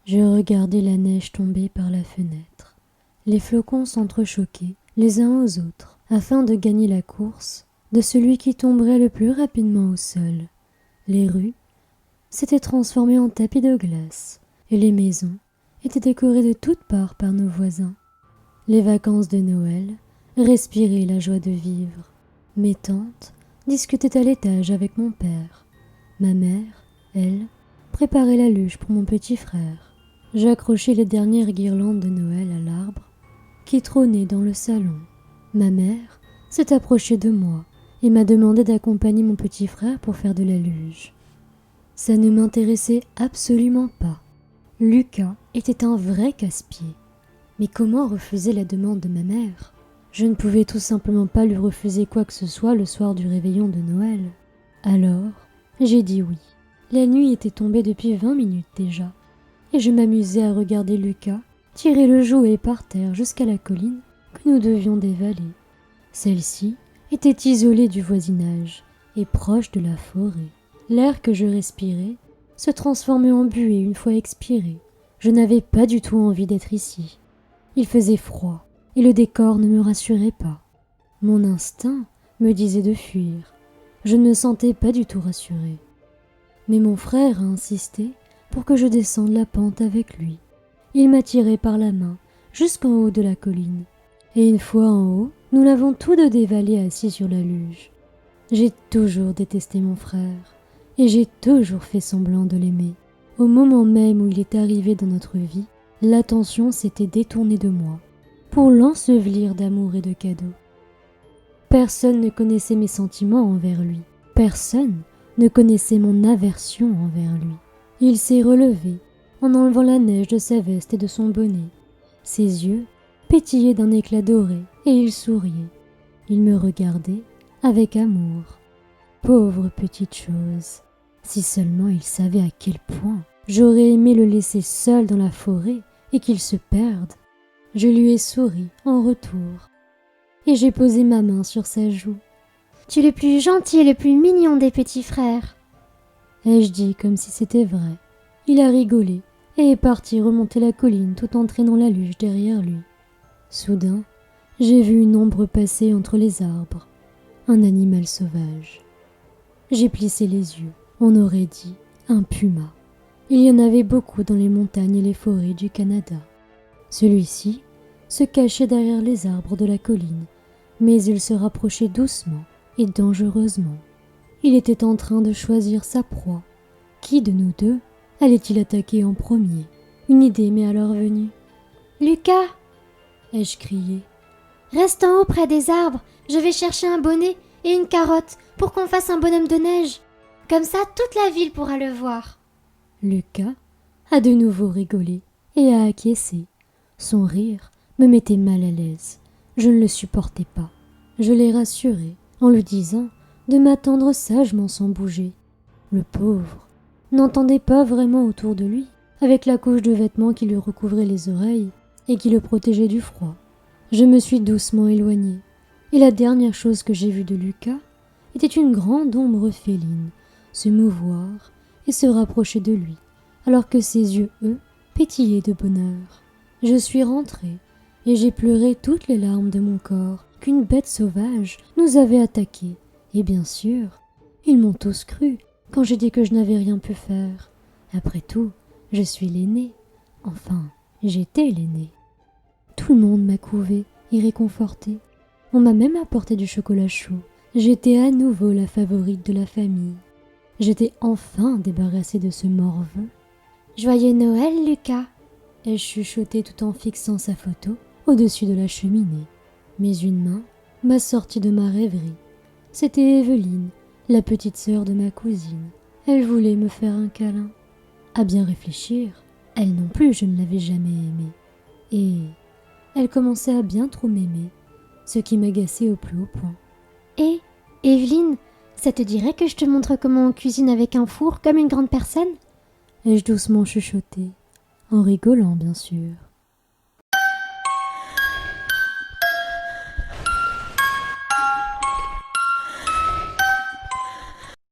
Je regardais la neige tomber par la fenêtre. Les flocons s'entrechoquaient les uns aux autres, afin de gagner la course de celui qui tomberait le plus rapidement au sol. Les rues s'étaient transformées en tapis de glace, et les maisons étaient décorées de toutes parts par nos voisins. Les vacances de Noël respiraient la joie de vivre. Mes tantes discutaient à l'étage avec mon père. Ma mère, elle, préparait la luge pour mon petit frère. J'accrochais les dernières guirlandes de Noël à l'arbre qui trônait dans le salon. Ma mère s'est approchée de moi et m'a demandé d'accompagner mon petit frère pour faire de la luge. Ça ne m'intéressait absolument pas. Lucas était un vrai casse-pied. Mais comment refuser la demande de ma mère ? Je ne pouvais tout simplement pas lui refuser quoi que ce soit le soir du réveillon de Noël. Alors, j'ai dit oui. La nuit était tombée depuis 20 minutes déjà, et je m'amusais à regarder Lucas tirer le jouet par terre jusqu'à la colline que nous devions dévaler. Celle-ci était isolée du voisinage et proche de la forêt. L'air que je respirais se transformait en buée une fois expiré. Je n'avais pas du tout envie d'être ici. Il faisait froid et le décor ne me rassurait pas. Mon instinct me disait de fuir. Je ne me sentais pas du tout rassurée. Mais mon frère a insisté pour que je descende la pente avec lui. Il m'a tiré par la main jusqu'en haut de la colline. Et une fois en haut, nous l'avons tous deux dévalé assis sur la luge. J'ai toujours détesté mon frère et j'ai toujours fait semblant de l'aimer. Au moment même où il est arrivé dans notre vie, l'attention s'était détournée de moi pour l'ensevelir d'amour et de cadeaux. Personne ne connaissait mes sentiments envers lui. Personne ne connaissait mon aversion envers lui. Il s'est relevé en enlevant la neige de sa veste et de son bonnet. Ses yeux pétillaient d'un éclat doré et il souriait. Il me regardait avec amour. Pauvre petite chose, si seulement il savait à quel point j'aurais aimé le laisser seul dans la forêt et qu'il se perde. Je lui ai souri en retour et j'ai posé ma main sur sa joue. « Tu es le plus gentil et le plus mignon des petits frères !» ai-je dit comme si c'était vrai. Il a rigolé et est parti remonter la colline tout en traînant la luge derrière lui. Soudain, j'ai vu une ombre passer entre les arbres, un animal sauvage. J'ai plissé les yeux, on aurait dit un puma. Il y en avait beaucoup dans les montagnes et les forêts du Canada. Celui-ci se cachait derrière les arbres de la colline, mais il se rapprochait doucement et dangereusement. Il était en train de choisir sa proie. Qui de nous deux allait-il attaquer en premier ? Une idée m'est alors venue. « Lucas !» ai-je crié. « Reste en haut près des arbres, je vais chercher un bonnet et une carotte pour qu'on fasse un bonhomme de neige. Comme ça, toute la ville pourra le voir. » Lucas a de nouveau rigolé et a acquiescé. Son rire me mettait mal à l'aise. Je ne le supportais pas. Je l'ai rassuré en lui disant de m'attendre sagement sans bouger. Le pauvre n'entendait pas vraiment autour de lui, avec la couche de vêtements qui lui recouvrait les oreilles et qui le protégeait du froid. Je me suis doucement éloignée, et la dernière chose que j'ai vue de Lucas était une grande ombre féline se mouvoir et se rapprocher de lui, alors que ses yeux, eux, pétillaient de bonheur. Je suis rentrée, et j'ai pleuré toutes les larmes de mon corps qu'une bête sauvage nous avait attaqués. Et bien sûr, ils m'ont tous cru quand j'ai dit que je n'avais rien pu faire. Après tout, je suis l'aîné. Enfin, j'étais l'aîné. Tout le monde m'a couvée et réconfortée. On m'a même apporté du chocolat chaud. J'étais à nouveau la favorite de la famille. J'étais enfin débarrassée de ce morveux. « Joyeux Noël, Lucas !» ai-je chuchoté tout en fixant sa photo au-dessus de la cheminée. Mais une main m'a sorti de ma rêverie. C'était Evelyne, la petite sœur de ma cousine. Elle voulait me faire un câlin. À bien réfléchir, elle non plus je ne l'avais jamais aimée. Et elle commençait à bien trop m'aimer, ce qui m'agaçait au plus haut point. « Et, Evelyne, ça te dirait que je te montre comment on cuisine avec un four comme une grande personne ?» ai-je doucement chuchoté. en rigolant bien sûr.